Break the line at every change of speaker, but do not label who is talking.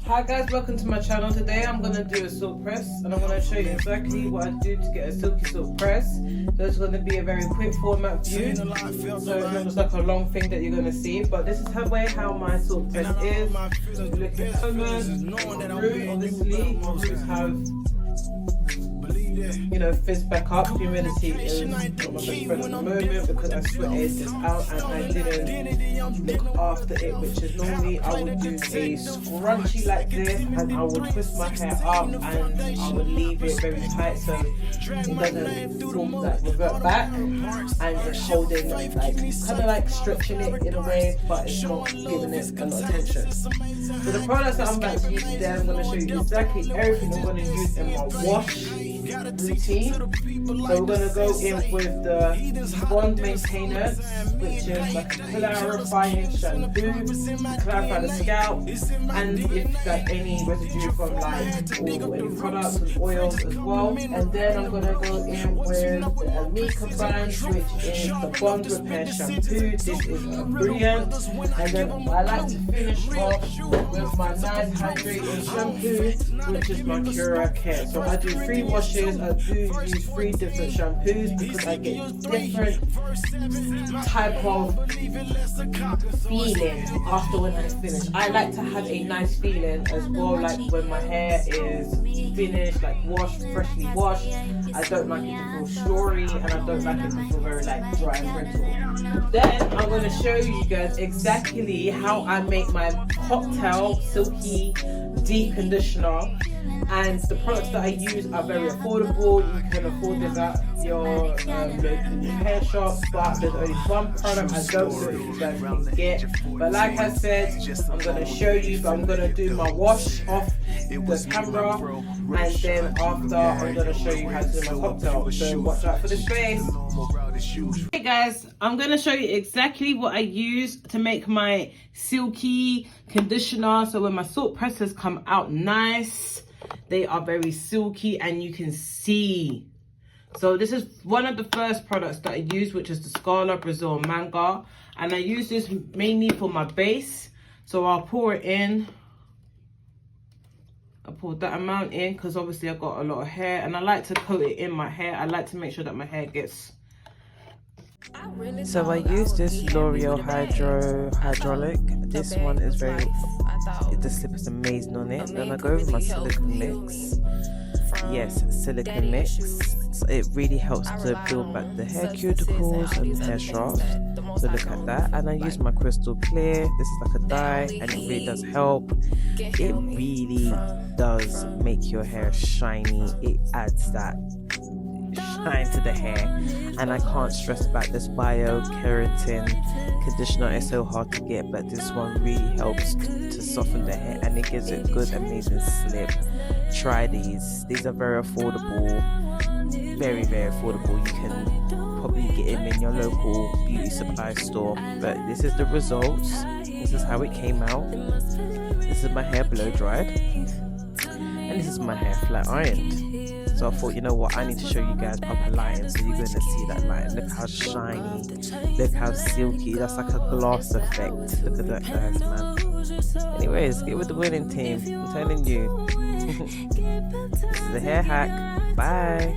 Hi guys, welcome to my channel. Today I'm going to do a silk press and I'm going to show you exactly what I do to get a silky silk press. So it's going to be a very quick format view, so it's not just like a long thing that you're going to see, but this is how my silk press is. You look at colors, root, obviously, roots have, you know, fizz back up. Humidity is not my best friend at the moment because I sweated this out and I didn't look after it, which is normally I would do a scrunchie like this and I would twist my hair up and I would leave it very tight so it doesn't form like revert back and just holding like kind of like stretching it in a way, but it's not giving it a lot of tension. So the products that I'm about to use today, I'm going to show you exactly everything I'm going to use in my wash routine. So we're going to go in with the bond maintenance, which is like a clarifying shampoo to clarify the scalp, and if like any residue from like or any products and oils as well. And then I'm going to go in with the Amika brand, which is the bond repair shampoo. This is brilliant. And then I like to finish off with my nice hydrating shampoo, which is my Cura Care. So I do 3 washes. I do use 3 different shampoos because I get different type of feeling after when I finish. I like to have a nice feeling as well, like when my hair is finished, like washed, freshly washed. I don't like it to feel shory and I don't like it to feel very like dry and brittle. Then I'm going to show you guys exactly how I make my cocktail silky deep conditioner. And the products that I use are very affordable. You can afford this at your local hair shop, but there's only one product I don't know if you guys can get. But like I said, I'm going to show you, but I'm going to do my wash off the camera, and then after I'm going to show you how to do my cocktail. So watch out for the space. Hey guys, I'm going to show you exactly what I use to make my silky conditioner. So when my silk presses come out nice, they are very silky and you can see. So this is one of the first products that I use, which is the Scala Brazil Manga, and I use this mainly for my base. So I'll pour it in. I pour that amount in because obviously I've got a lot of hair and I like to coat it in my hair. I like to make sure that my hair gets. So I use this L'Oreal Hydraulic. This one is very, the slip is amazing on it. Then I go over my silicone mix. Yes, silicone mix. So it really helps to build back the hair cuticles and hair shafts. So look at that. And I use my crystal clear. This is like a dye and it really does help. It really does make your hair shiny. It adds that shine to the hair, and I can't stress about this bio keratin conditioner. It's so hard to get, but this one really helps to soften the hair and it gives it good amazing slip. Try these are very affordable, very affordable. You can probably get them in your local beauty supply store, but this is the results. This is how it came out. This is my hair blow dried and this is my hair flat ironed. So I thought, you know what, I need to show you guys proper lighting, so you're going to see that light. Look how shiny, look how silky, that's like a gloss effect. Look at that guys, man. Anyways, get with the winning team, I'm telling you. This is a hair hack. Bye.